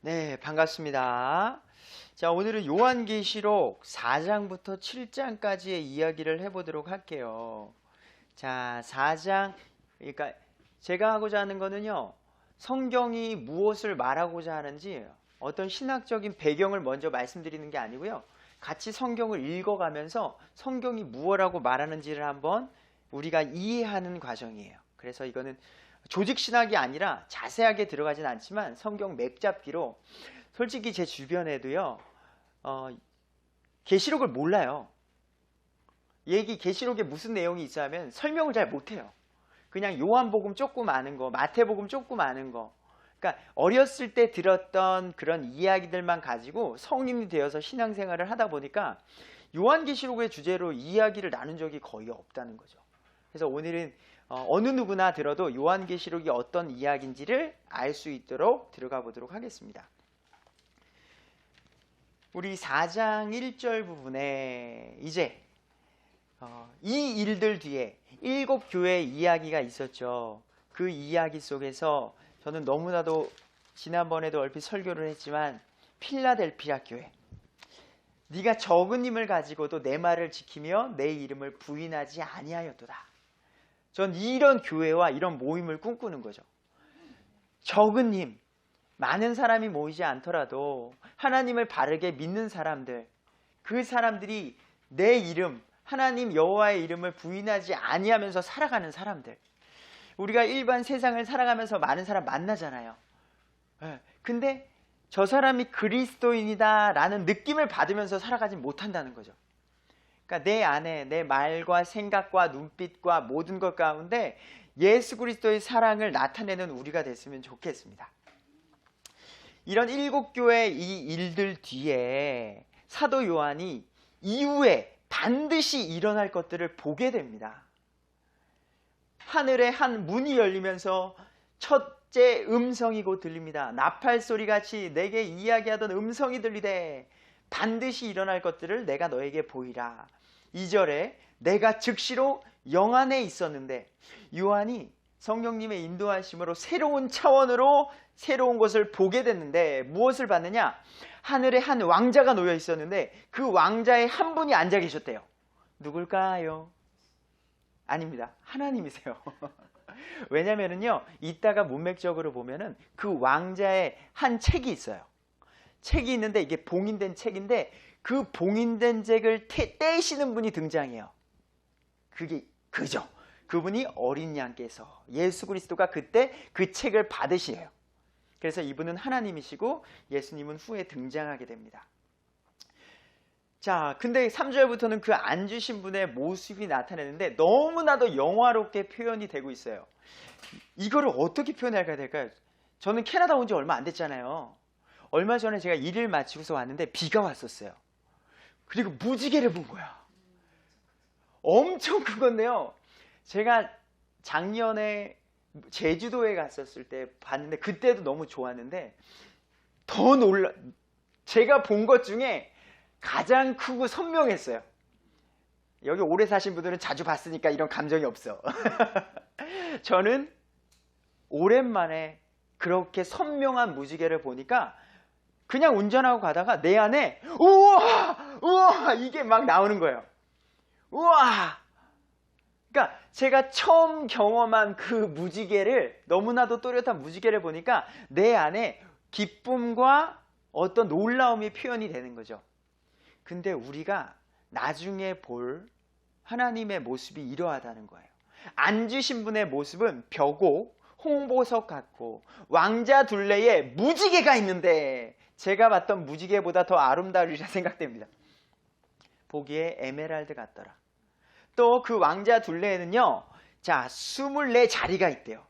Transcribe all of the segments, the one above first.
네, 반갑습니다. 자, 오늘은 요한계시록 4장부터 7장까지의 이야기를 해보도록 할게요. 자, 4장, 그러니까 제가 하고자 하는 거는요, 성경이 무엇을 말하고자 하는지 어떤 신학적인 배경을 먼저 말씀드리는 게 아니고요, 같이 성경을 읽어가면서 성경이 무엇라고 말하는지를 한번 우리가 이해하는 과정이에요. 그래서 이거는 조직신학이 아니라 자세하게 들어가진 않지만 성경 맥잡기로 솔직히 제 주변에도요, 계시록을 몰라요. 계시록에 무슨 내용이 있어하면 설명을 잘 못해요. 그냥 요한복음 조금 아는 거, 마태복음 조금 아는 거. 그러니까 어렸을 때 들었던 그런 이야기들만 가지고 성인이 되어서 신앙생활을 하다 보니까 요한계시록의 주제로 이야기를 나눈 적이 거의 없다는 거죠. 그래서 오늘은 어느 누구나 들어도 요한계시록이 어떤 이야기인지를 알 수 있도록 들어가 보도록 하겠습니다. 우리 4장 1절 부분에 이제 이 일들 뒤에 7교회 이야기가 있었죠. 그 이야기 속에서 저는 너무나도 지난번에도 얼핏 설교를 했지만 필라델피아 교회, 네가 적은 힘을 가지고도 내 말을 지키며 내 이름을 부인하지 아니하였도다. 전 이런 교회와 이런 모임을 꿈꾸는 거죠. 적은 힘, 많은 사람이 모이지 않더라도 하나님을 바르게 믿는 사람들, 그 사람들이 내 이름, 하나님 여호와의 이름을 부인하지 아니하면서 살아가는 사람들. 우리가 일반 세상을 살아가면서 많은 사람 만나잖아요. 근데 저 사람이 그리스도인이다 라는 느낌을 받으면서 살아가지 못한다는 거죠. 그러니까 내 안에 내 말과 생각과 눈빛과 모든 것 가운데 예수 그리스도의 사랑을 나타내는 우리가 됐으면 좋겠습니다. 이런 7교회 이 일들 뒤에 사도 요한이 이후에 반드시 일어날 것들을 보게 됩니다. 하늘에 한 문이 열리면서 첫째 음성이 곧 들립니다. 나팔소리 같이 내게 이야기하던 음성이 들리되 반드시 일어날 것들을 내가 너에게 보이라. 2절에 내가 즉시로 영 안에 있었는데, 요한이 성령님의 인도하심으로 새로운 차원으로 새로운 것을 보게 됐는데 무엇을 봤느냐? 하늘에 한 왕자가 놓여 있었는데 그 왕자에 한 분이 앉아 계셨대요. 누굴까요? 아닙니다. 하나님이세요. 왜냐면은요, 이따가 문맥적으로 보면은 그 왕자의 한 책이 있어요. 책이 있는데 이게 봉인된 책인데 그 봉인된 책을 떼시는 분이 등장해요. 그게 그죠. 그분이 어린 양께서 예수 그리스도가 그때 그 책을 받으시에요. 그래서 이분은 하나님이시고 예수님은 후에 등장하게 됩니다. 자, 근데 3절부터는 그 앉으신 분의 모습이 나타나는데 너무나도 영화롭게 표현이 되고 있어요. 이거를 어떻게 표현해야 될까요? 저는 캐나다 온 지 얼마 안 됐잖아요. 얼마 전에 제가 일을 마치고서 왔는데 비가 왔었어요. 그리고 무지개를 본 거야. 엄청 큰 건데요. 제가 작년에 제주도에 갔었을 때 봤는데 그때도 너무 좋았는데 더 제가 본 것 중에 가장 크고 선명했어요. 여기 오래 사신 분들은 자주 봤으니까 이런 감정이 없어. 저는 오랜만에 그렇게 선명한 무지개를 보니까 그냥 운전하고 가다가 내 안에 우와 이게 막 나오는 거예요. 우와. 그러니까 제가 처음 경험한 그 무지개를, 너무나도 또렷한 무지개를 보니까 내 안에 기쁨과 어떤 놀라움이 표현이 되는 거죠. 근데 우리가 나중에 볼 하나님의 모습이 이러하다는 거예요. 앉으신 분의 모습은 벼고 홍보석 같고 왕자 둘레에 무지개가 있는데 제가 봤던 무지개보다 더 아름다우리라 생각됩니다. 보기에 에메랄드 같더라. 또 그 왕자 둘레에는요, 자, 24자리가 있대요.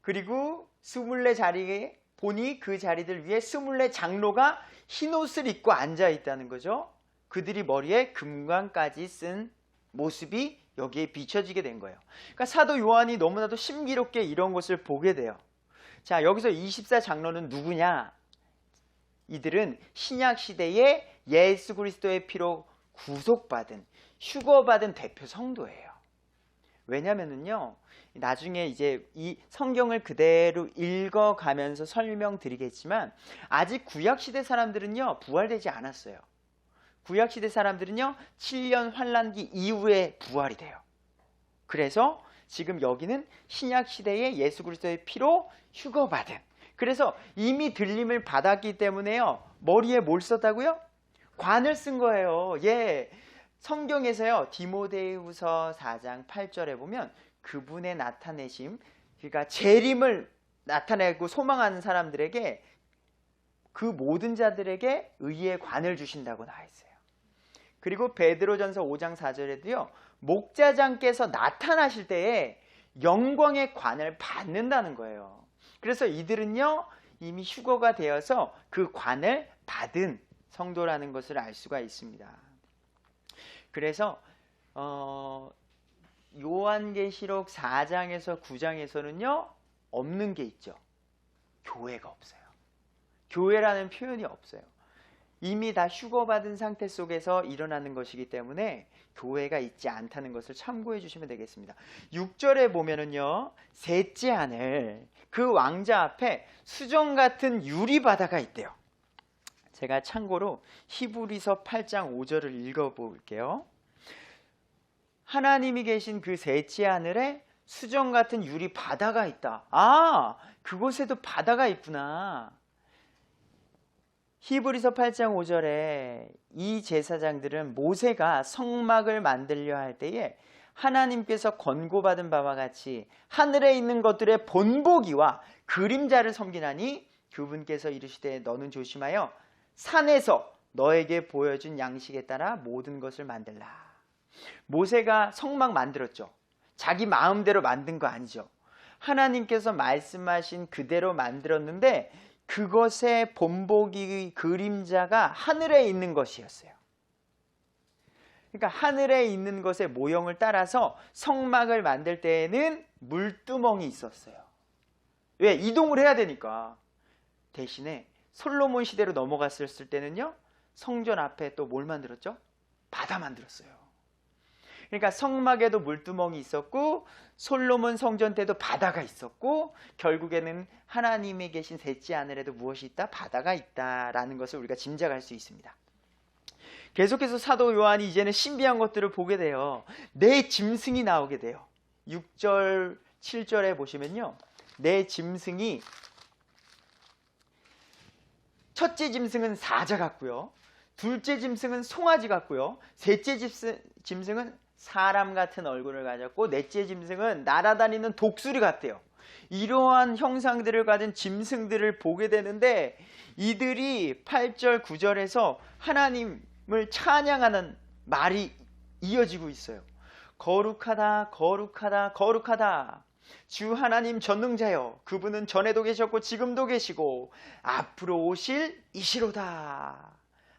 그리고 24자리에 보니 그 자리들 위에 24장로가 흰옷을 입고 앉아 있다는 거죠. 그들이 머리에 금관까지 쓴 모습이 여기에 비춰지게 된 거예요. 그러니까 사도 요한이 너무나도 신비롭게 이런 것을 보게 돼요. 자, 여기서 24장로는 누구냐? 이들은 신약 시대에 예수 그리스도의 피로 구속받은, 휴거받은 대표 성도예요. 왜냐면은요, 나중에 이제 이 성경을 그대로 읽어가면서 설명드리겠지만, 아직 구약시대 사람들은요, 부활되지 않았어요. 구약시대 사람들은요, 7년 환란기 이후에 부활이 돼요. 그래서 지금 여기는 신약시대의 예수 그리스도의 피로 휴거받은, 그래서 이미 들림을 받았기 때문에요, 머리에 뭘 썼다고요? 관을 쓴 거예요. 예, 성경에서요, 디모데후서 4장 8절에 보면 그분의 나타내심, 그러니까 재림을 나타내고 소망하는 사람들에게, 그 모든 자들에게 의의 관을 주신다고 나와 있어요. 그리고 베드로전서 5장 4절에도요, 목자장께서 나타나실 때에 영광의 관을 받는다는 거예요. 그래서 이들은요, 이미 휴거가 되어서 그 관을 받은 성도라는 것을 알 수가 있습니다. 그래서 요한계시록 4장에서 9장에서는요, 없는 게 있죠. 교회가 없어요. 교회라는 표현이 없어요. 이미 다 휴거받은 상태 속에서 일어나는 것이기 때문에 교회가 있지 않다는 것을 참고해 주시면 되겠습니다. 6절에 보면은요, 셋째 하늘, 그 왕자 앞에 수정 같은 유리바다가 있대요. 제가 참고로 히브리서 8장 5절을 읽어볼게요. 하나님이 계신 그 셋째 하늘에 수정 같은 유리바다가 있다. 아, 그곳에도 바다가 있구나. 히브리서 8장 5절에 이 제사장들은 모세가 성막을 만들려 할 때에 하나님께서 권고받은 바와 같이 하늘에 있는 것들의 본보기와 그림자를 섬기나니 그분께서 이르시되 너는 조심하여 산에서 너에게 보여준 양식에 따라 모든 것을 만들라. 모세가 성막 만들었죠. 자기 마음대로 만든 거 아니죠. 하나님께서 말씀하신 그대로 만들었는데 그것의 본보기 그림자가 하늘에 있는 것이었어요. 그러니까 하늘에 있는 것의 모형을 따라서 성막을 만들 때에는 물두멍이 있었어요. 왜? 이동을 해야 되니까. 대신에 솔로몬 시대로 넘어갔을 때는요, 성전 앞에 또 뭘 만들었죠? 바다 만들었어요. 그러니까 성막에도 물두멍이 있었고 솔로몬 성전 때도 바다가 있었고, 결국에는 하나님이 계신 셋째 하늘에도 무엇이 있다? 바다가 있다라는 것을 우리가 짐작할 수 있습니다. 계속해서 사도 요한이 이제는 신비한 것들을 보게 돼요. 내 짐승이 나오게 돼요. 6절 7절에 보시면요, 내 짐승이, 첫째 짐승은 사자 같고요, 둘째 짐승은 송아지 같고요, 셋째 짐승은 사람 같은 얼굴을 가졌고, 넷째 짐승은 날아다니는 독수리 같대요. 이러한 형상들을 가진 짐승들을 보게 되는데, 이들이 8절 9절에서 하나님을 찬양하는 말이 이어지고 있어요. 거룩하다 거룩하다 거룩하다 주 하나님 전능자여, 그분은 전에도 계셨고 지금도 계시고 앞으로 오실 이시로다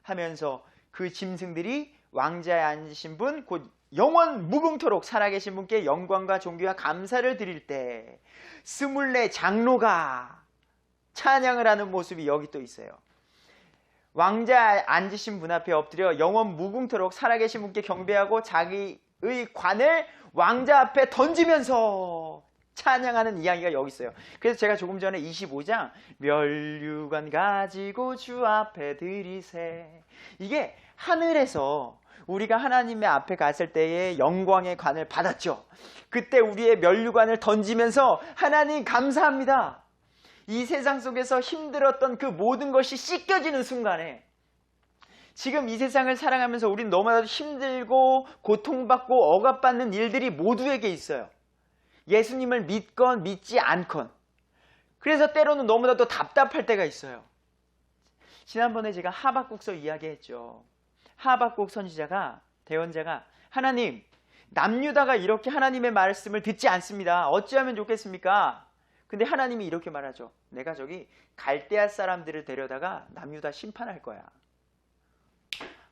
하면서 그 짐승들이 왕자에 앉으신 분, 곧 영원 무궁토록 살아계신 분께 영광과 존귀와 감사를 드릴 때 24 장로가 찬양을 하는 모습이 여기 또 있어요. 왕자에 앉으신 분 앞에 엎드려 영원 무궁토록 살아계신 분께 경배하고 자기의 관을 왕자 앞에 던지면서 찬양하는 이야기가 여기 있어요. 그래서 제가 조금 전에 25장 멸류관 가지고 주 앞에 드리세, 이게 하늘에서 우리가 하나님의 앞에 갔을 때의 영광의 관을 받았죠. 그때 우리의 멸류관을 던지면서 하나님 감사합니다. 이 세상 속에서 힘들었던 그 모든 것이 씻겨지는 순간에, 지금 이 세상을 살아가면서 우린 너무나도 힘들고 고통받고 억압받는 일들이 모두에게 있어요. 예수님을 믿건 믿지 않건. 그래서 때로는 너무나도 답답할 때가 있어요. 지난번에 제가 하박국서 이야기했죠. 하박국 선지자가, 대언자가, 하나님, 남유다가 이렇게 하나님의 말씀을 듣지 않습니다. 어찌하면 좋겠습니까? 근데 하나님이 이렇게 말하죠. 내가 저기 갈대아 사람들을 데려다가 남유다 심판할 거야.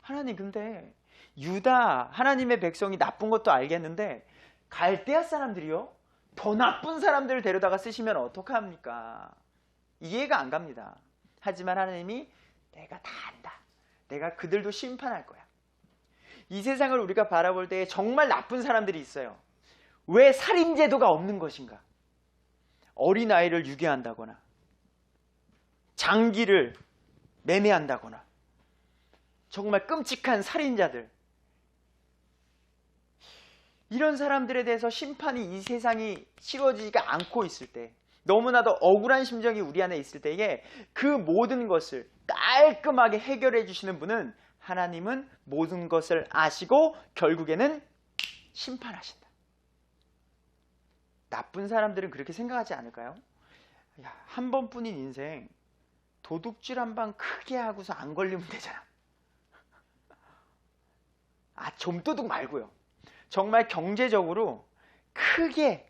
하나님, 근데 유다 하나님의 백성이 나쁜 것도 알겠는데 갈대아 사람들이요? 더 나쁜 사람들을 데려다가 쓰시면 어떡합니까? 이해가 안 갑니다. 하지만 하나님이 내가 다 안다. 내가 그들도 심판할 거야. 이 세상을 우리가 바라볼 때 정말 나쁜 사람들이 있어요. 왜 살인제도가 없는 것인가? 어린아이를 유괴한다거나 장기를 매매한다거나 정말 끔찍한 살인자들, 이런 사람들에 대해서 심판이 이 세상이 치러지지가 않고 있을 때, 너무나도 억울한 심정이 우리 안에 있을 때에 그 모든 것을 깔끔하게 해결해 주시는 분은, 하나님은 모든 것을 아시고 결국에는 심판하신다. 나쁜 사람들은 그렇게 생각하지 않을까요? 야, 한 번뿐인 인생 도둑질 한 방 크게 하고서 안 걸리면 되잖아. 좀도둑 말고요. 정말 경제적으로 크게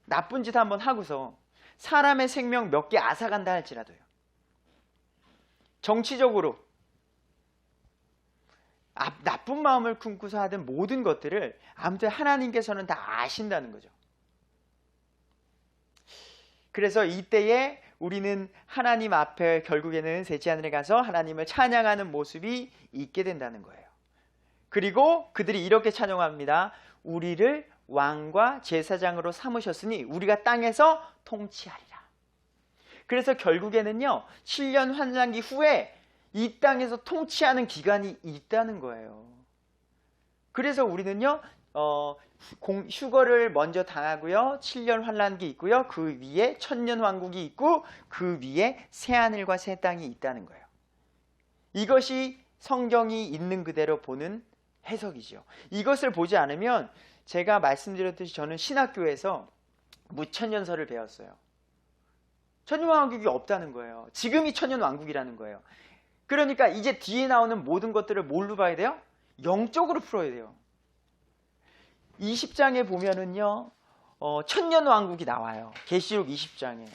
나쁜 짓 한번 하고서 사람의 생명 몇 개 앗아간다 할지라도요. 정치적으로 나쁜 마음을 품고서 하던 모든 것들을 아무튼 하나님께서는 다 아신다는 거죠. 그래서 이때에 우리는 하나님 앞에 결국에는 셋째 하늘에 가서 하나님을 찬양하는 모습이 있게 된다는 거예요. 그리고 그들이 이렇게 찬양합니다. 우리를 왕과 제사장으로 삼으셨으니 우리가 땅에서 통치하리라. 그래서 결국에는요, 7년 환란기 후에 이 땅에서 통치하는 기간이 있다는 거예요. 그래서 우리는요, 휴거를 먼저 당하고요, 7년 환란기 있고요, 그 위에 천년 왕국이 있고 그 위에 새하늘과 새 땅이 있다는 거예요. 이것이 성경이 있는 그대로 보는 해석이죠. 이것을 보지 않으면, 제가 말씀드렸듯이 저는 신학교에서 무천년설을 배웠어요. 천년왕국이 없다는 거예요. 지금이 천년왕국이라는 거예요. 그러니까 이제 뒤에 나오는 모든 것들을 뭘로 봐야 돼요? 영적으로 풀어야 돼요. 20장에 보면은요, 천년왕국이 나와요. 계시록 20장에.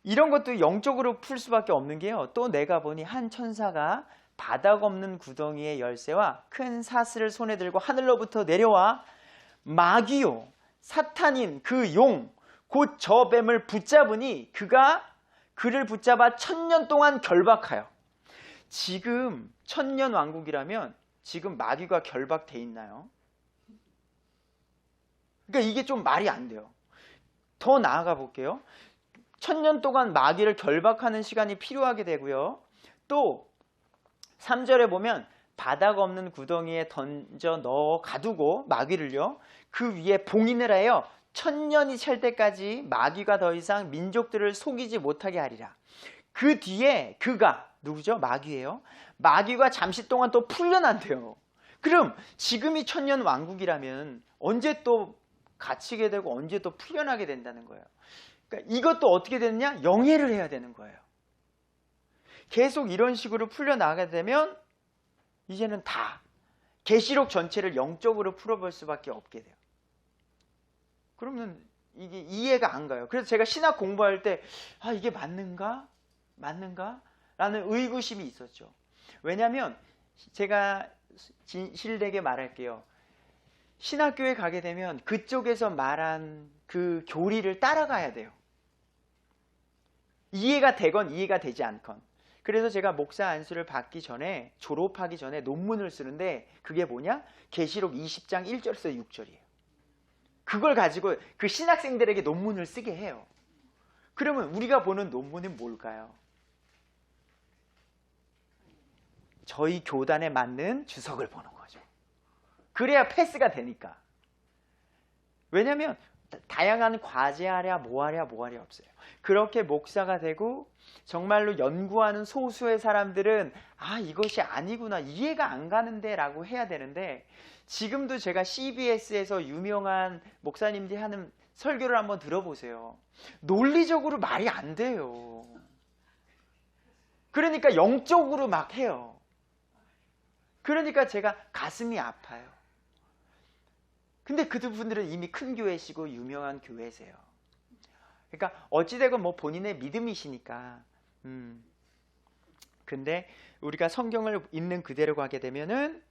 이런 것도 영적으로 풀 수밖에 없는 게요, 또 내가 보니 한 천사가 바닥 없는 구덩이의 열쇠와 큰 사슬을 손에 들고 하늘로부터 내려와 마귀요 사탄인 그 용 곧 저 뱀을 붙잡으니 그가 그를 붙잡아 1000년 동안 결박하여. 지금 천년 왕국이라면 지금 마귀가 결박돼 있나요? 그러니까 이게 좀 말이 안 돼요. 더 나아가 볼게요. 1000년 동안 마귀를 결박하는 시간이 필요하게 되고요. 또 3절에 보면 바닥 없는 구덩이에 던져 넣어 가두고 마귀를요, 그 위에 봉인을 하여 1000년이 찰 때까지 마귀가 더 이상 민족들을 속이지 못하게 하리라. 그 뒤에 그가 누구죠? 마귀예요. 마귀가 잠시 동안 또 풀려난대요. 그럼 지금이 천년 왕국이라면 언제 또 갇히게 되고 언제 또 풀려나게 된다는 거예요. 그러니까 이것도 어떻게 되느냐? 영예를 해야 되는 거예요. 계속 이런 식으로 풀려나가게 되면 이제는 다 계시록 전체를 영적으로 풀어볼 수밖에 없게 돼요. 그러면 이게 이해가 안 가요. 그래서 제가 신학 공부할 때 이게 맞는가? 라는 의구심이 있었죠. 왜냐하면 제가 진실되게 말할게요. 신학교에 가게 되면 그쪽에서 말한 그 교리를 따라가야 돼요. 이해가 되건 이해가 되지 않건. 그래서 제가 목사 안수를 받기 전에, 졸업하기 전에 논문을 쓰는데 그게 뭐냐? 계시록 20장 1절에서 6절이에요. 그걸 가지고 그 신학생들에게 논문을 쓰게 해요. 그러면 우리가 보는 논문은 뭘까요? 저희 교단에 맞는 주석을 보는 거죠. 그래야 패스가 되니까. 왜냐하면 다양한 과제하랴 뭐하랴 없어요. 그렇게 목사가 되고 정말로 연구하는 소수의 사람들은 이것이 아니구나, 이해가 안 가는데 라고 해야 되는데, 지금도 제가 CBS에서 유명한 목사님들이 하는 설교를 한번 들어보세요. 논리적으로 말이 안 돼요. 그러니까 영적으로 막 해요. 그러니까 제가 가슴이 아파요. 근데 그분들은 이미 큰 교회시고 유명한 교회세요. 그러니까 어찌되건 뭐 본인의 믿음이시니까. 근데 우리가 성경을 읽는 그대로 가게 되면은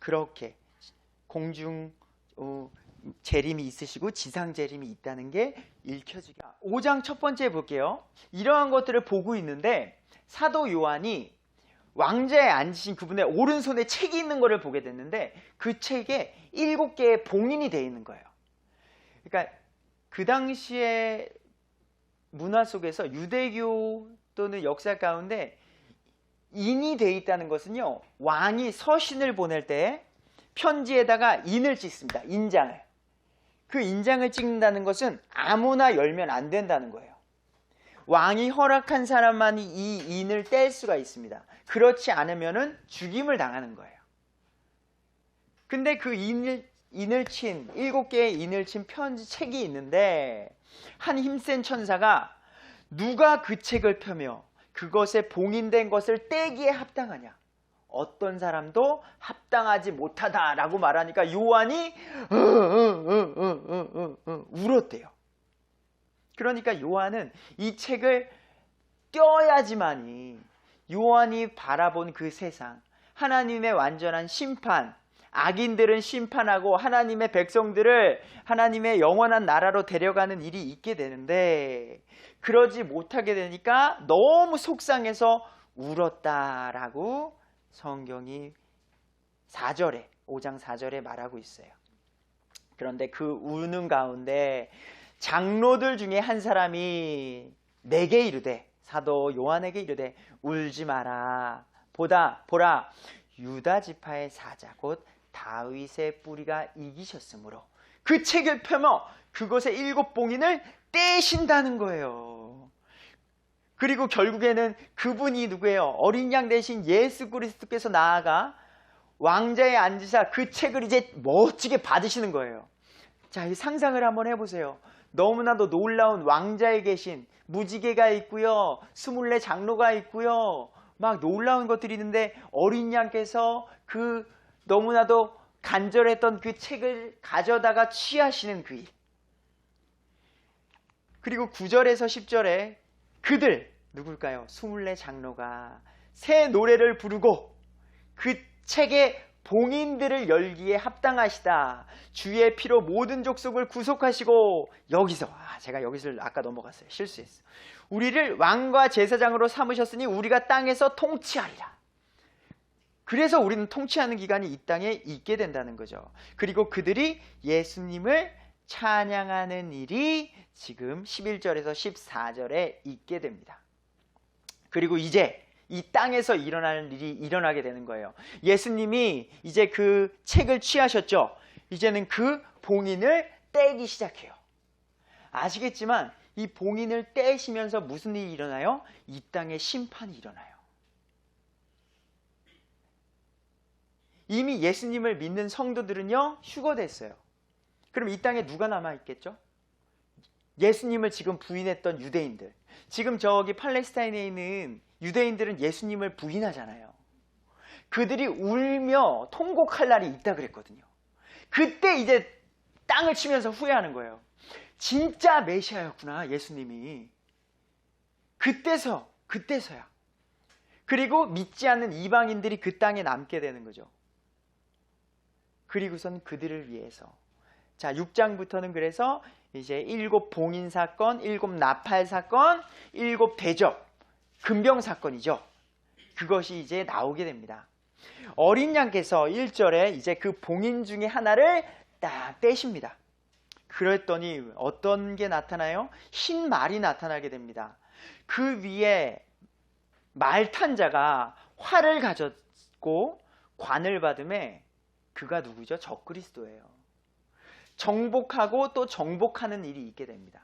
그렇게 공중 재림이 있으시고 지상 재림이 있다는 게 읽혀지게. 5장 첫 번째 볼게요. 이러한 것들을 보고 있는데 사도 요한이 왕좌에 앉으신 그분의 오른손에 책이 있는 것을 보게 됐는데 그 책에 7개의 봉인이 되어 있는 거예요. 그러니까 그 당시에 문화 속에서 유대교 또는 역사 가운데 인이 돼 있다는 것은요, 왕이 서신을 보낼 때 편지에다가 인을 찍습니다. 인장을. 그 인장을 찍는다는 것은 아무나 열면 안 된다는 거예요. 왕이 허락한 사람만이 이 인을 뗄 수가 있습니다. 그렇지 않으면은 죽임을 당하는 거예요. 근데 그 인을 친 7개의 인을 친 편지 책이 있는데 한 힘센 천사가 누가 그 책을 펴며 그것에 봉인된 것을 떼기에 합당하냐? 어떤 사람도 합당하지 못하다라고 말하니까 요한이 울었대요. 그러니까 요한은 이 책을 떼어야지만이 요한이 바라본 그 세상, 하나님의 완전한 심판, 악인들은 심판하고 하나님의 백성들을 하나님의 영원한 나라로 데려가는 일이 있게 되는데 그러지 못하게 되니까 너무 속상해서 울었다라고 성경이 5장 4절에 말하고 있어요. 그런데 그 우는 가운데 장로들 중에 한 사람이 내게 이르되, 사도 요한에게 이르되 울지 마라. 보라 유다 지파의 사자 곧 다윗의 뿌리가 이기셨으므로 그 책을 펴며 그것의 7봉인을 떼신다는 거예요. 그리고 결국에는 그분이 누구예요? 어린 양 대신 예수 그리스도께서 나아가 왕자에 앉으사 그 책을 이제 멋지게 받으시는 거예요. 자, 이 상상을 한번 해보세요. 너무나도 놀라운 왕자에 계신 무지개가 있고요, 24 장로가 있고요, 막 놀라운 것들이 있는데 어린 양께서 그 너무나도 간절했던 그 책을 가져다가 취하시는 그 일. 그리고 9절에서 10절에 그들 누굴까요? 24 장로가 새 노래를 부르고 그 책의 봉인들을 열기에 합당하시다. 주의 피로 모든 족속을 구속하시고 여기서 제가 여기서 아까 넘어갔어요. 실수했어요. 우리를 왕과 제사장으로 삼으셨으니 우리가 땅에서 통치하리라. 그래서 우리는 통치하는 기간이 이 땅에 있게 된다는 거죠. 그리고 그들이 예수님을 찬양하는 일이 지금 11절에서 14절에 있게 됩니다. 그리고 이제 이 땅에서 일어나는 일이 일어나게 되는 거예요. 예수님이 이제 그 책을 취하셨죠. 이제는 그 봉인을 떼기 시작해요. 아시겠지만 이 봉인을 떼시면서 무슨 일이 일어나요? 이 땅에 심판이 일어나요. 이미 예수님을 믿는 성도들은요, 휴거됐어요. 그럼 이 땅에 누가 남아있겠죠? 예수님을 지금 부인했던 유대인들. 지금 저기 팔레스타인에 있는 유대인들은 예수님을 부인하잖아요. 그들이 울며 통곡할 날이 있다 그랬거든요. 그때 이제 땅을 치면서 후회하는 거예요. 진짜 메시아였구나, 예수님이. 그때서야. 그리고 믿지 않는 이방인들이 그 땅에 남게 되는 거죠. 그리고선 그들을 위해서. 자, 6장부터는 그래서 이제 7 봉인 사건, 7 나팔 사건, 7 대접, 금병 사건이죠. 그것이 이제 나오게 됩니다. 어린 양께서 1절에 이제 그 봉인 중에 하나를 딱 떼십니다. 그랬더니 어떤 게 나타나요? 흰 말이 나타나게 됩니다. 그 위에 말 탄 자가 활을 가졌고 관을 받음에 그가 누구죠? 적그리스도예요. 정복하고 또 정복하는 일이 있게 됩니다.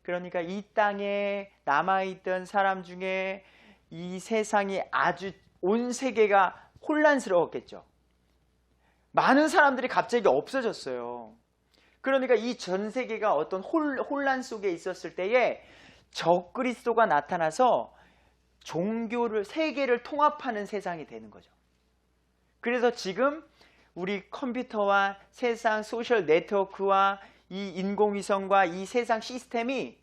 그러니까 이 땅에 남아있던 사람 중에 이 세상이 아주 온 세계가 혼란스러웠겠죠. 많은 사람들이 갑자기 없어졌어요. 그러니까 이 전 세계가 어떤 혼란 속에 있었을 때에 적그리스도가 나타나서 종교를, 세계를 통합하는 세상이 되는 거죠. 그래서 지금 우리 컴퓨터와 세상 소셜 네트워크와 이 인공위성과 이 세상 시스템이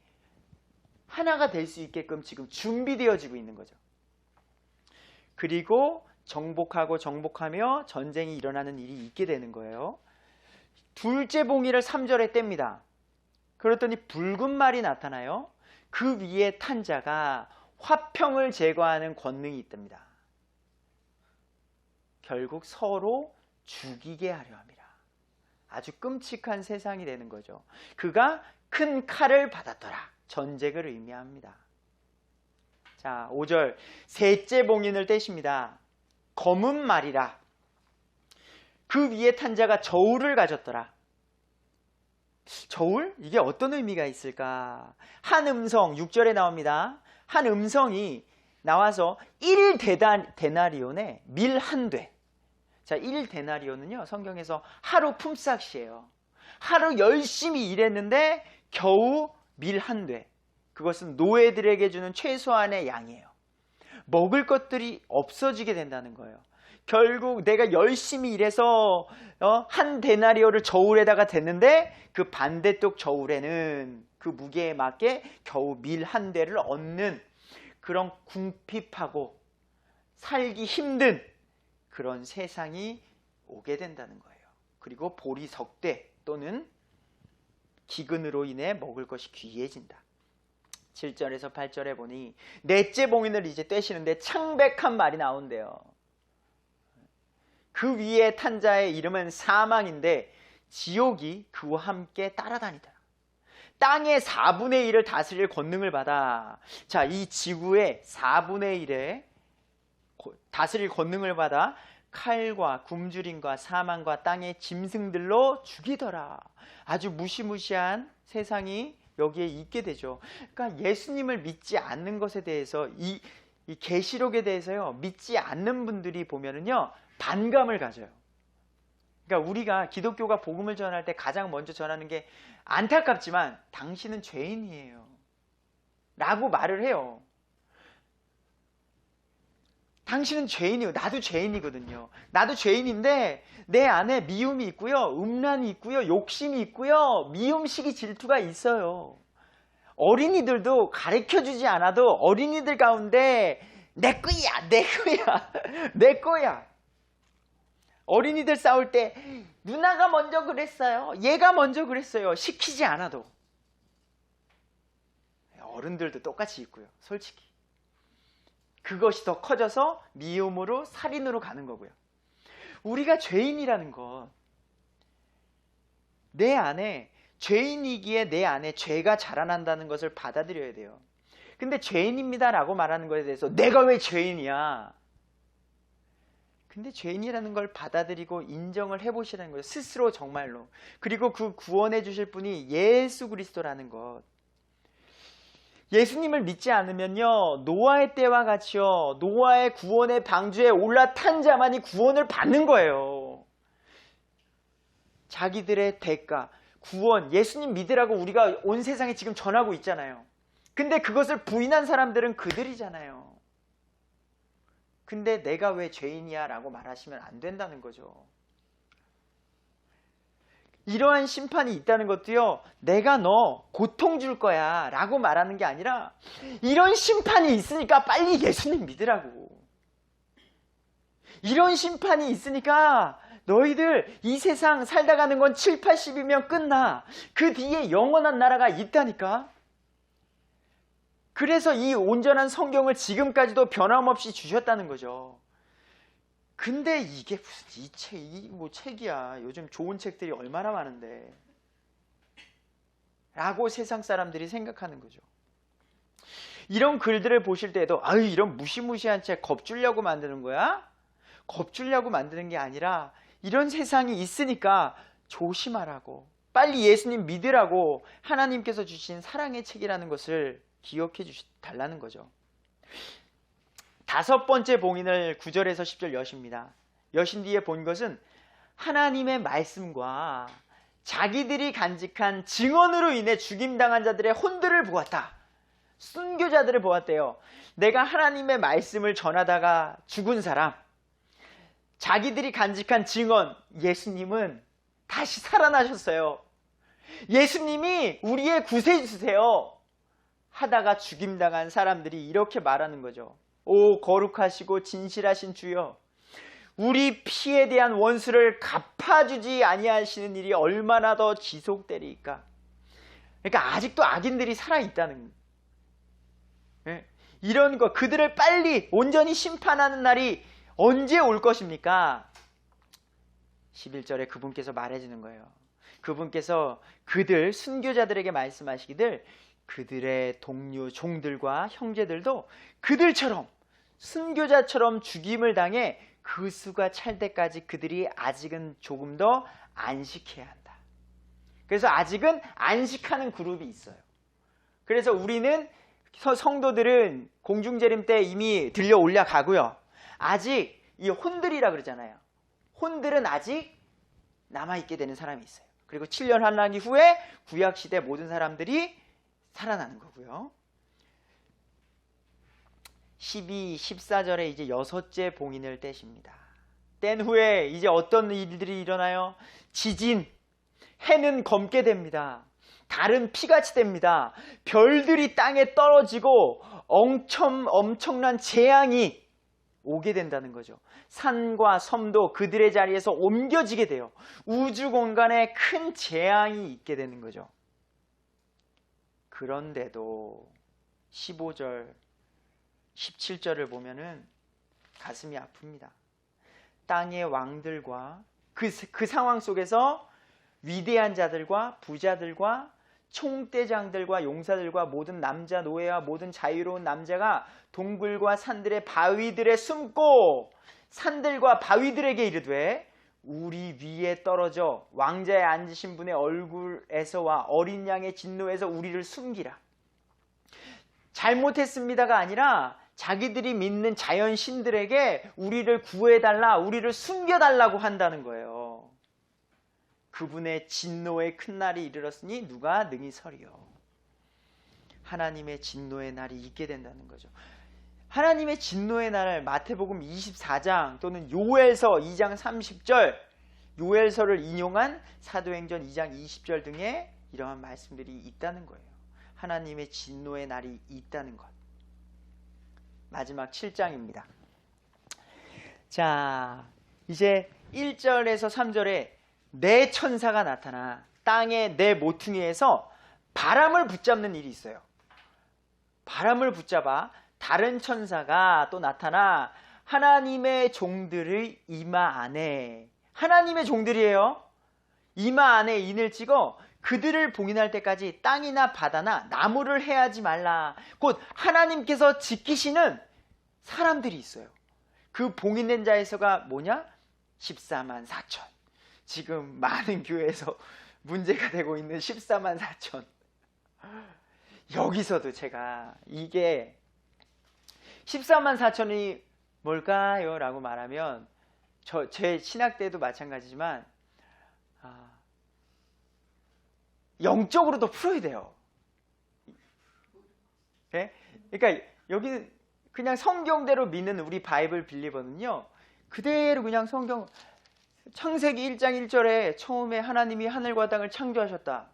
하나가 될 수 있게끔 지금 준비되어지고 있는 거죠. 그리고 정복하며 전쟁이 일어나는 일이 있게 되는 거예요. 둘째 봉인을 3절에 뗍니다. 그랬더니 붉은 말이 나타나요. 그 위에 탄 자가 화평을 제거하는 권능이 있답니다. 결국 서로 죽이게 하려 합니다. 아주 끔찍한 세상이 되는 거죠. 그가 큰 칼을 받았더라. 전쟁을 의미합니다. 자, 5절. 셋째 봉인을 떼십니다. 검은 말이라. 그 위에 탄 자가 저울을 가졌더라. 저울? 이게 어떤 의미가 있을까? 한 음성, 6절에 나옵니다. 한 음성이 나와서 1데나리온에 밀 한 돼. 자, 1데나리온은요, 성경에서 하루 품삯이에요. 하루 열심히 일했는데 겨우 밀 한 돼. 그것은 노예들에게 주는 최소한의 양이에요. 먹을 것들이 없어지게 된다는 거예요. 결국 내가 열심히 일해서 한 데나리온을 저울에다가 댔는데 그 반대쪽 저울에는 그 무게에 맞게 겨우 밀 한 대를 얻는 그런 궁핍하고 살기 힘든 그런 세상이 오게 된다는 거예요. 그리고 보리석대 또는 기근으로 인해 먹을 것이 귀해진다. 7절에서 8절에 보니 넷째 봉인을 이제 떼시는데 창백한 말이 나온대요. 그 위에 탄 자의 이름은 사망인데 지옥이 그와 함께 따라다니더라. 땅의 4분의 1을 다스릴 권능을 받아. 자, 이 지구의 4분의 1에 다스릴 권능을 받아 칼과 굶주림과 사망과 땅의 짐승들로 죽이더라. 아주 무시무시한 세상이 여기에 있게 되죠. 그러니까 예수님을 믿지 않는 것에 대해서 이 계시록에 대해서요, 믿지 않는 분들이 보면은요, 반감을 가져요. 그러니까 우리가 기독교가 복음을 전할 때 가장 먼저 전하는 게 안타깝지만 당신은 죄인이에요 라고 말을 해요. 당신은 죄인이고 나도 죄인이거든요. 나도 죄인인데 내 안에 미움이 있고요, 음란이 있고요, 욕심이 있고요, 미움식이 질투가 있어요. 어린이들도 가르쳐주지 않아도 어린이들 가운데 내 거야, 내 거야, 내 거야. 어린이들 싸울 때 누나가 먼저 그랬어요, 얘가 먼저 그랬어요, 시키지 않아도. 어른들도 똑같이 있고요, 솔직히. 그것이 더 커져서 미움으로 살인으로 가는 거고요. 우리가 죄인이라는 것, 내 안에 죄인이기에 내 안에 죄가 자라난다는 것을 받아들여야 돼요. 근데 죄인입니다 라고 말하는 것에 대해서 내가 왜 죄인이야? 근데 죄인이라는 걸 받아들이고 인정을 해보시라는 거예요. 스스로 정말로. 그리고 그 구원해 주실 분이 예수 그리스도라는 것. 예수님을 믿지 않으면요, 노아의 때와 같이요, 노아의 구원의 방주에 올라탄 자만이 구원을 받는 거예요. 자기들의 대가, 구원, 예수님 믿으라고 우리가 온 세상에 지금 전하고 있잖아요. 근데 그것을 부인한 사람들은 그들이잖아요. 근데 내가 왜 죄인이야 라고 말하시면 안 된다는 거죠. 이러한 심판이 있다는 것도요, 내가 너 고통 줄 거야 라고 말하는 게 아니라 이런 심판이 있으니까 빨리 예수님 믿으라고. 이런 심판이 있으니까 너희들 이 세상 살다 가는 건 7, 80이면 끝나. 그 뒤에 영원한 나라가 있다니까. 그래서 이 온전한 성경을 지금까지도 변함없이 주셨다는 거죠. 근데 이게 무슨 이 책이야. 요즘 좋은 책들이 얼마나 많은데. 라고 세상 사람들이 생각하는 거죠. 이런 글들을 보실 때에도 아유, 이런 무시무시한 책 겁주려고 만드는 거야? 겁주려고 만드는 게 아니라 이런 세상이 있으니까 조심하라고, 빨리 예수님 믿으라고 하나님께서 주신 사랑의 책이라는 것을 기억해 달라는 거죠. 다섯 번째 봉인을 9절에서 10절 여십니다. 여신 뒤에 본 것은 하나님의 말씀과 자기들이 간직한 증언으로 인해 죽임당한 자들의 혼들을 보았다. 순교자들을 보았대요. 내가 하나님의 말씀을 전하다가 죽은 사람, 자기들이 간직한 증언, 예수님은 다시 살아나셨어요. 예수님이 우리의 구세주세요 하다가 죽임당한 사람들이 이렇게 말하는 거죠. 오 거룩하시고 진실하신 주여, 우리 피에 대한 원수를 갚아주지 아니하시는 일이 얼마나 더 지속되리까. 그러니까 아직도 악인들이 살아있다는, 이런 거, 그들을 빨리 온전히 심판하는 날이 언제 올 것입니까? 11절에 그분께서 말해주는 거예요. 그분께서 그들 순교자들에게 말씀하시기를 그들의 동료 종들과 형제들도 그들처럼 순교자처럼 죽임을 당해 그 수가 찰 때까지 그들이 아직은 조금 더 안식해야 한다. 그래서 아직은 안식하는 그룹이 있어요. 그래서 우리는 성도들은 공중재림 때 이미 들려 올라가고요. 아직 이 혼들이라 그러잖아요. 혼들은 아직 남아있게 되는 사람이 있어요. 그리고 7년 환란 이후에 구약시대 모든 사람들이 살아나는 거고요. 12, 14절에 이제 6째 봉인을 떼십니다. 뗀 후에 이제 어떤 일들이 일어나요? 지진, 해는 검게 됩니다. 달은 피같이 됩니다. 별들이 땅에 떨어지고 엄청난 재앙이 오게 된다는 거죠. 산과 섬도 그들의 자리에서 옮겨지게 돼요. 우주 공간에 큰 재앙이 있게 되는 거죠. 그런데도 15절, 17절을 보면은 가슴이 아픕니다. 땅의 왕들과 그 상황 속에서 위대한 자들과 부자들과 총대장들과 용사들과 모든 남자 노예와 모든 자유로운 남자가 동굴과 산들의 바위들에 숨고 산들과 바위들에게 이르되 우리 위에 떨어져 왕자에 앉으신 분의 얼굴에서와 어린 양의 진노에서 우리를 숨기라. 잘못했습니다가 아니라 자기들이 믿는 자연 신들에게 우리를 구해달라, 우리를 숨겨달라고 한다는 거예요. 그분의 진노의 큰 날이 이르렀으니 누가 능히 서리요. 하나님의 진노의 날이 있게 된다는 거죠. 하나님의 진노의 날, 마태복음 24장 또는 요엘서 2장 30절, 요엘서를 인용한 사도행전 2장 20절 등에 이러한 말씀들이 있다는 거예요. 하나님의 진노의 날이 있다는 것. 마지막 7장입니다. 자, 이제 1절에서 3절에 내 천사가 나타나 땅의 내 모퉁이에서 바람을 붙잡는 일이 있어요. 바람을 붙잡아 다른 천사가 또 나타나 하나님의 종들의 이마 안에, 하나님의 종들이에요. 이마 안에 인을 찍어 그들을 봉인할 때까지 땅이나 바다나 나무를 해하지 말라. 곧 하나님께서 지키시는 사람들이 있어요. 그 봉인된 자에서가 뭐냐? 14만 4천. 지금 많은 교회에서 문제가 되고 있는 14만 4천. 여기서도 제가 이게 14만 4천이 뭘까요? 라고 말하면 제 신학 때도 마찬가지지만 영적으로도 풀어야 돼요. 네? 그러니까 여기 그냥 성경대로 믿는 우리 바이블 빌리버는요, 그대로 그냥 성경 창세기 1장 1절에 처음에 하나님이 하늘과 땅을 창조하셨다.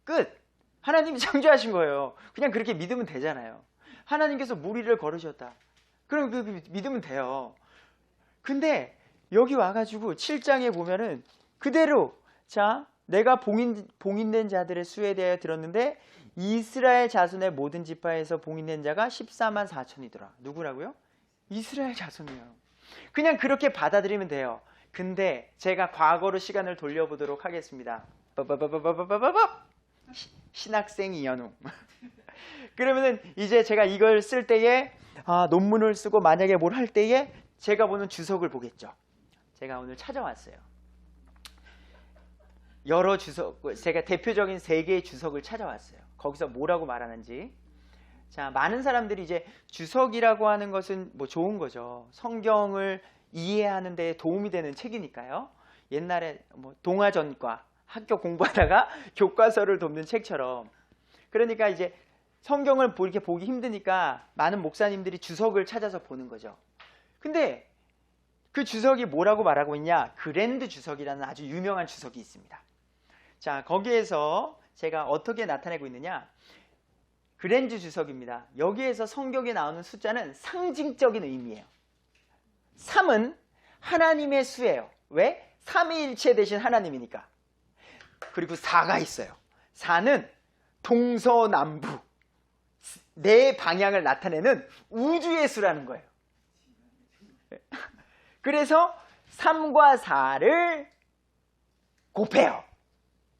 끝. 하나님이 창조하신 거예요. 그냥 그렇게 믿으면 되잖아요. 하나님께서 물 위를 걸으셨다. 그럼 그 믿으면 돼요. 근데 여기 와가지고 7장에 보면은 그대로 자, 내가 봉인된 자들의 수에 대하여 들었는데 이스라엘 자손의 모든 지파에서 봉인된 자가 14만 4천이더라. 누구라고요? 이스라엘 자손이에요. 그냥 그렇게 받아들이면 돼요. 근데 제가 과거로 시간을 돌려보도록 하겠습니다. 신학생 이현웅. 그러면은 이제 제가 이걸 쓸 때에 논문을 쓰고 만약에 뭘 할 때에 제가 보는 주석을 보겠죠. 제가 오늘 찾아왔어요. 여러 주석, 제가 대표적인 3개의 주석을 찾아왔어요. 거기서 뭐라고 말하는지. 자, 많은 사람들이 이제 주석이라고 하는 것은 뭐 좋은 거죠. 성경을 이해하는 데 도움이 되는 책이니까요. 옛날에 뭐 동아전과 학교 공부하다가 교과서를 돕는 책처럼. 그러니까 이제 성경을 이렇게 보기 힘드니까 많은 목사님들이 주석을 찾아서 보는 거죠. 근데 그 주석이 뭐라고 말하고 있냐? 그랜드 주석이라는 아주 유명한 주석이 있습니다. 자, 거기에서 제가 어떻게 나타내고 있느냐? 그랜드 주석입니다. 여기에서 성경에 나오는 숫자는 상징적인 의미예요. 3은 하나님의 수예요. 왜? 삼위일체 대신 하나님이니까. 그리고 4가 있어요. 4는 동서남북 네 방향을 나타내는 우주의 수라는 거예요. 그래서 3과 4를 곱해요.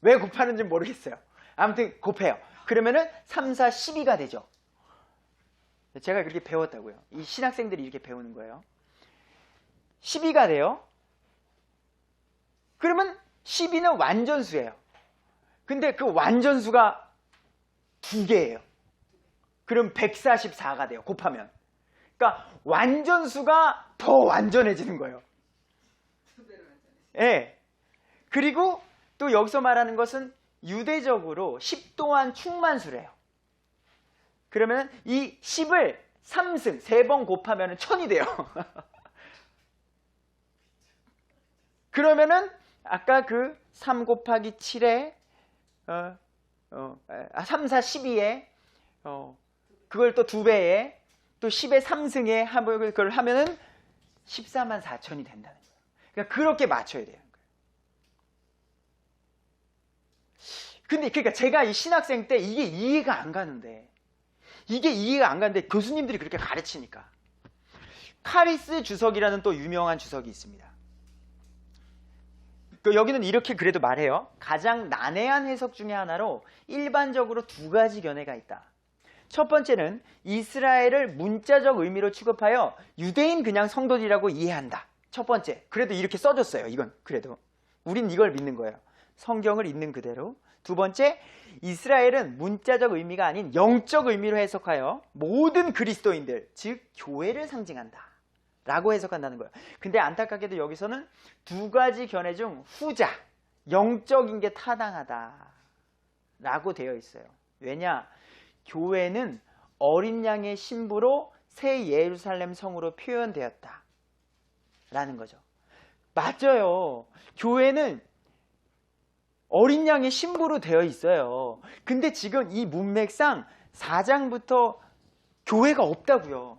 왜 곱하는지 모르겠어요. 아무튼 곱해요. 그러면은 3, 4, 12가 되죠. 제가 그렇게 배웠다고요. 이 신학생들이 이렇게 배우는 거예요. 12가 돼요. 그러면 12는 완전수예요. 근데 그 완전수가 2개예요. 그럼 144가 돼요. 곱하면. 그러니까 완전수가 더 완전해지는 거예요. 예. 네. 그리고 또 여기서 말하는 것은 유대적으로 10 또한 충만수래요. 그러면 이 10을 3승 3번 곱하면 1000이 돼요. 그러면은 아까 그 3 곱하기 7에 3, 4, 12에 그걸 또 2배에 또 10의 3승에 그걸 하면은 14만 4천이 된다는 거예요. 그러니까 그렇게 맞춰야 돼요. 근데 그러니까 제가 이 신학생 때 이게 이해가 안 가는데 교수님들이 그렇게 가르치니까. 카리스 주석이라는 또 유명한 주석이 있습니다. 여기는 이렇게 그래도 말해요. 가장 난해한 해석 중에 하나로 일반적으로 2가지 견해가 있다. 첫 번째는 이스라엘을 문자적 의미로 취급하여 유대인 그냥 성도들이라고 이해한다. 첫 번째. 그래도 이렇게 써줬어요. 이건 그래도. 우린 이걸 믿는 거예요. 성경을 있는 그대로. 두 번째, 이스라엘은 문자적 의미가 아닌 영적 의미로 해석하여 모든 그리스도인들, 즉 교회를 상징한다 라고 해석한다는 거예요. 근데 안타깝게도 여기서는 2가지 견해 중 후자, 영적인 게 타당하다 라고 되어 있어요. 왜냐? 교회는 어린 양의 신부로 새 예루살렘 성으로 표현되었다 라는 거죠. 맞아요. 교회는 어린 양의 신부로 되어 있어요. 근데 지금 이 문맥상 4장부터 교회가 없다고요.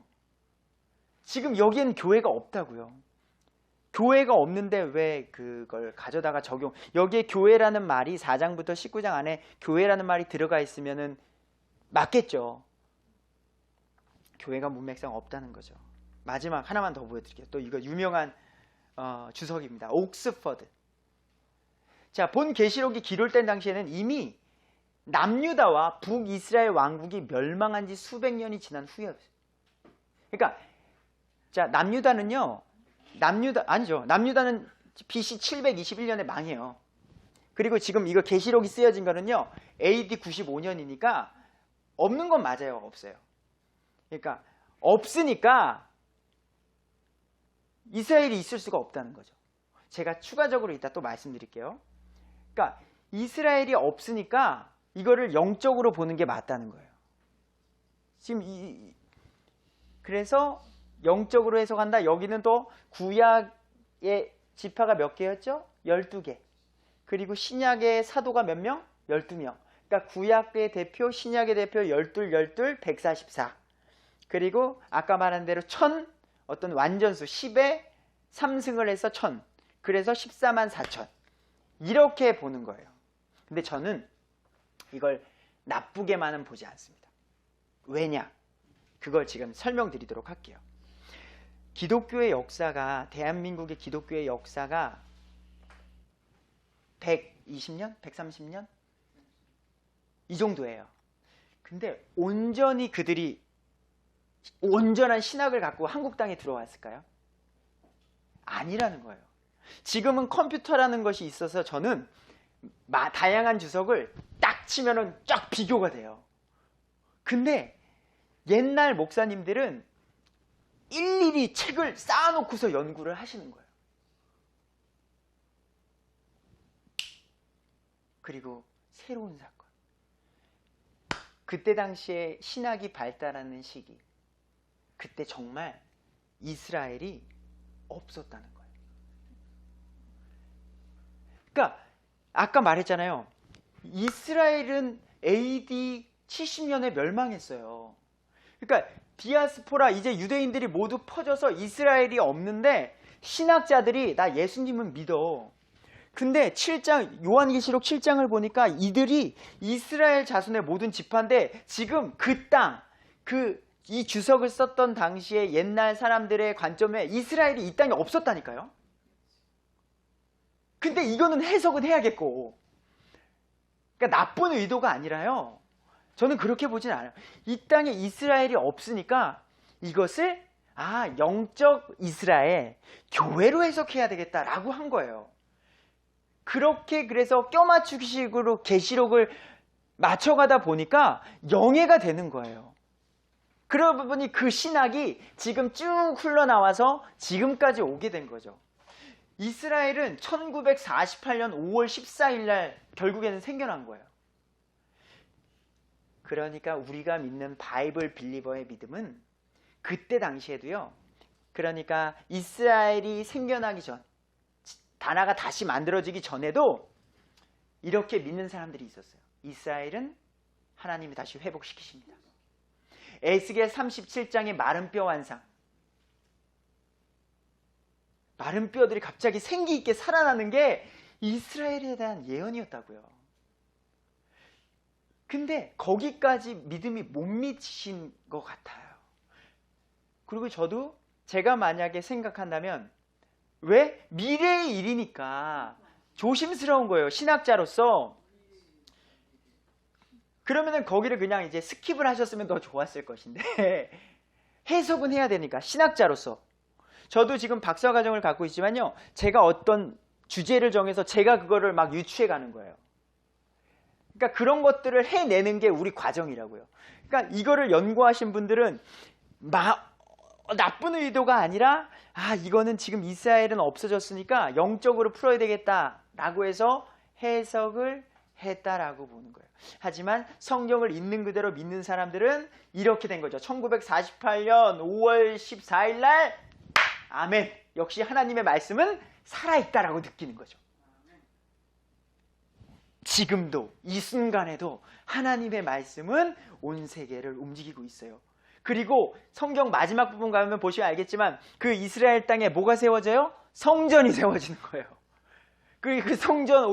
지금 여기엔 교회가 없다고요. 교회가 없는데 왜 그걸 가져다가 적용, 여기에 교회라는 말이 4장부터 19장 안에 교회라는 말이 들어가 있으면은 맞겠죠. 교회가 문맥상 없다는 거죠. 마지막 하나만 더 보여드릴게요. 또 이거 유명한 주석입니다. 옥스퍼드. 자, 본 계시록이 기록된 당시에는 이미 남유다와 북이스라엘 왕국이 멸망한 지 수백 년이 지난 후였어요. 그러니까 자, 남유다는 BC 721년에 망해요. 그리고 지금 이거 계시록이 쓰여진 거는요, AD 95년이니까 없는 건 맞아요. 없어요. 그러니까 없으니까 이스라엘이 있을 수가 없다는 거죠. 제가 추가적으로 이따 또 말씀드릴게요. 그러니까 이스라엘이 없으니까 이거를 영적으로 보는 게 맞다는 거예요. 지금 그래서 영적으로 해석한다. 여기는 또 구약의 지파가 몇 개였죠? 12개. 그리고 신약의 사도가 몇 명? 12명. 그러니까 구약의 대표, 신약의 대표 12, 144. 그리고 아까 말한 대로 1000, 어떤 완전수 10에 3승을 해서 1000. 그래서 14만 4천. 이렇게 보는 거예요. 근데 저는 이걸 나쁘게만은 보지 않습니다. 왜냐? 그걸 지금 설명드리도록 할게요. 기독교의 역사가, 대한민국의 기독교의 역사가 120년? 130년? 이 정도예요. 근데 온전히 그들이 온전한 신학을 갖고 한국 땅에 들어왔을까요? 아니라는 거예요. 지금은 컴퓨터라는 것이 있어서 저는 다양한 주석을 딱 치면은 쫙 비교가 돼요. 근데 옛날 목사님들은 일일이 책을 쌓아놓고서 연구를 하시는 거예요. 그리고 새로운 사건. 그때 당시에 신학이 발달하는 시기. 그때 정말 이스라엘이 없었다는 거예요. 그러니까 아까 말했잖아요. 이스라엘은 AD 70년에 멸망했어요. 그러니까 디아스포라, 이제 유대인들이 모두 퍼져서 이스라엘이 없는데 신학자들이 나 예수님은 믿어. 근데 7장, 요한계시록 7장을 보니까 이들이 이스라엘 자손의 모든 지파인데 지금 그 땅, 이 주석을 썼던 당시에 옛날 사람들의 관점에 이스라엘이 이 땅에 없었다니까요. 근데 이거는 해석은 해야겠고, 그러니까 나쁜 의도가 아니라요. 저는 그렇게 보진 않아요. 이 땅에 이스라엘이 없으니까 이것을 영적 이스라엘, 교회로 해석해야 되겠다라고 한 거예요. 그렇게 그래서 껴맞추기식으로 계시록을 맞춰가다 보니까 영예가 되는 거예요. 그러다 보니 그 신학이 지금 쭉 흘러나와서 지금까지 오게 된 거죠. 이스라엘은 1948년 5월 14일 날 결국에는 생겨난 거예요. 그러니까 우리가 믿는 바이블 빌리버의 믿음은 그때 당시에도요. 그러니까 이스라엘이 생겨나기 전, 나라가 다시 만들어지기 전에도 이렇게 믿는 사람들이 있었어요. 이스라엘은 하나님이 다시 회복시키십니다. 에스겔 37장의 마른 뼈 환상. 마른 뼈들이 갑자기 생기 있게 살아나는 게 이스라엘에 대한 예언이었다고요. 근데 거기까지 믿음이 못 미치신 것 같아요. 그리고 저도 제가 만약에 생각한다면 왜? 미래의 일이니까 조심스러운 거예요. 신학자로서. 그러면은 거기를 그냥 이제 스킵을 하셨으면 더 좋았을 것인데 해석은 해야 되니까 신학자로서. 저도 지금 박사과정을 갖고 있지만요. 제가 어떤 주제를 정해서 제가 그거를 막 유추해 가는 거예요. 그러니까 그런 것들을 해내는 게 우리 과정이라고요. 그러니까 이거를 연구하신 분들은 나쁜 의도가 아니라 이거는 지금 이스라엘은 없어졌으니까 영적으로 풀어야 되겠다라고 해서 해석을 했다라고 보는 거예요. 하지만 성경을 있는 그대로 믿는 사람들은 이렇게 된 거죠. 1948년 5월 14일 날 아멘. 역시 하나님의 말씀은 살아있다라고 느끼는 거죠. 지금도 이 순간에도 하나님의 말씀은 온 세계를 움직이고 있어요. 그리고 성경 마지막 부분 가면 보시면 알겠지만 그 이스라엘 땅에 뭐가 세워져요? 성전이 세워지는 거예요. 그 성전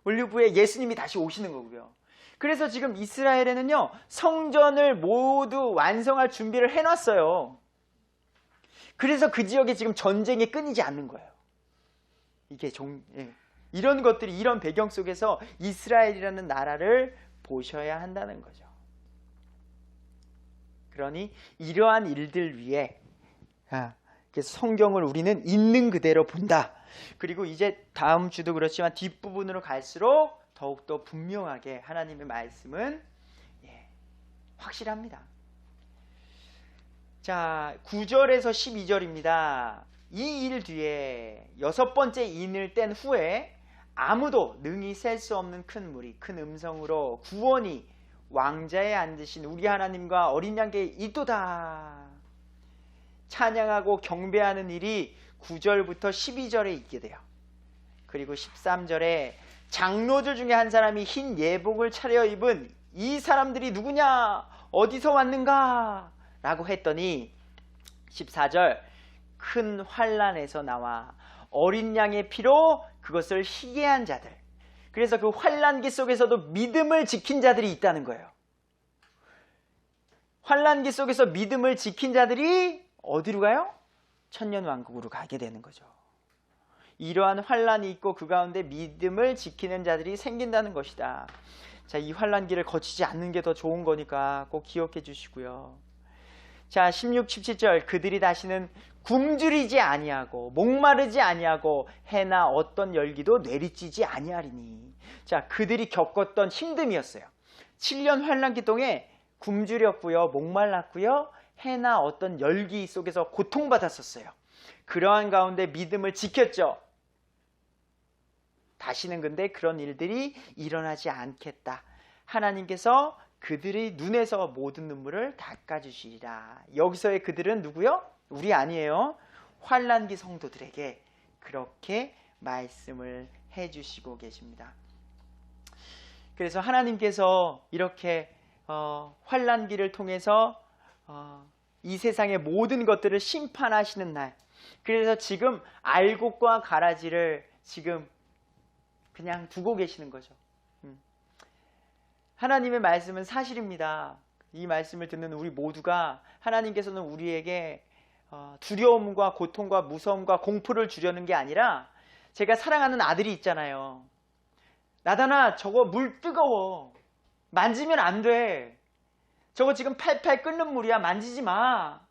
올리브에 예수님이 다시 오시는 거고요. 그래서 지금 이스라엘에는요. 성전을 모두 완성할 준비를 해놨어요. 그래서 그 지역에 지금 전쟁이 끊이지 않는 거예요. 이게 이런 것들이 이런 배경 속에서 이스라엘이라는 나라를 보셔야 한다는 거죠. 그러니 이러한 일들 위해 성경을 우리는 있는 그대로 본다. 그리고 이제 다음 주도 그렇지만 뒷부분으로 갈수록 더욱더 분명하게 하나님의 말씀은 확실합니다. 자, 9절에서 12절입니다. 이 일 뒤에 6번째 인을 뗀 후에 아무도 능히 셀 수 없는 큰 무리, 큰 음성으로 구원이 왕자에 앉으신 우리 하나님과 어린 양께 있도다. 찬양하고 경배하는 일이 9절부터 12절에 있게 돼요. 그리고 13절에 장로들 중에 한 사람이 흰 예복을 차려입은 이 사람들이 누구냐? 어디서 왔는가? 라고 했더니 14절 큰 환란에서 나와 어린 양의 피로 그것을 희게 한 자들. 그래서 그 환란기 속에서도 믿음을 지킨 자들이 있다는 거예요. 환란기 속에서 믿음을 지킨 자들이 어디로 가요? 천년왕국으로 가게 되는 거죠. 이러한 환란이 있고 그 가운데 믿음을 지키는 자들이 생긴다는 것이다. 자, 이 환란기를 거치지 않는 게 더 좋은 거니까 꼭 기억해 주시고요. 자, 16, 17절 그들이 다시는 굶주리지 아니하고 목마르지 아니하고 해나 어떤 열기도 내리쬐지 아니하리니. 자, 그들이 겪었던 힘듦이었어요. 7년 환란기 동에 굶주렸고요, 목말랐고요, 해나 어떤 열기 속에서 고통받았었어요. 그러한 가운데 믿음을 지켰죠. 다시는 근데 그런 일들이 일어나지 않겠다. 하나님께서 그들의 눈에서 모든 눈물을 닦아주시리라. 여기서의 그들은 누구요? 우리 아니에요. 환란기 성도들에게 그렇게 말씀을 해주시고 계십니다. 그래서 하나님께서 이렇게 환란기를 통해서 이 세상의 모든 것들을 심판하시는 날. 그래서 지금 알곡과 가라지를 지금 그냥 두고 계시는 거죠. 하나님의 말씀은 사실입니다. 이 말씀을 듣는 우리 모두가 하나님께서는 우리에게 두려움과 고통과 무서움과 공포를 주려는 게 아니라 제가 사랑하는 아들이 있잖아요. 나다나 저거 물 뜨거워. 만지면 안 돼. 저거 지금 팔팔 끓는 물이야. 만지지 마.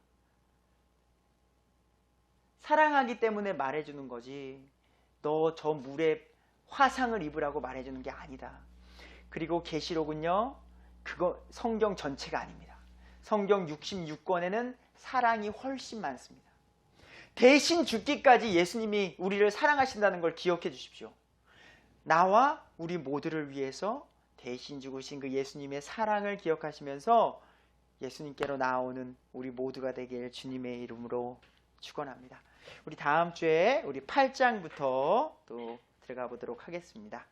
사랑하기 때문에 말해주는 거지. 너 저 물에 화상을 입으라고 말해주는 게 아니다. 그리고 계시록은요. 그거 성경 전체가 아닙니다. 성경 66권에는 사랑이 훨씬 많습니다. 대신 죽기까지 예수님이 우리를 사랑하신다는 걸 기억해 주십시오. 나와 우리 모두를 위해서 대신 죽으신 그 예수님의 사랑을 기억하시면서 예수님께로 나오는 우리 모두가 되길 주님의 이름으로 축원합니다. 우리 다음 주에 우리 8장부터 또 들어가 보도록 하겠습니다.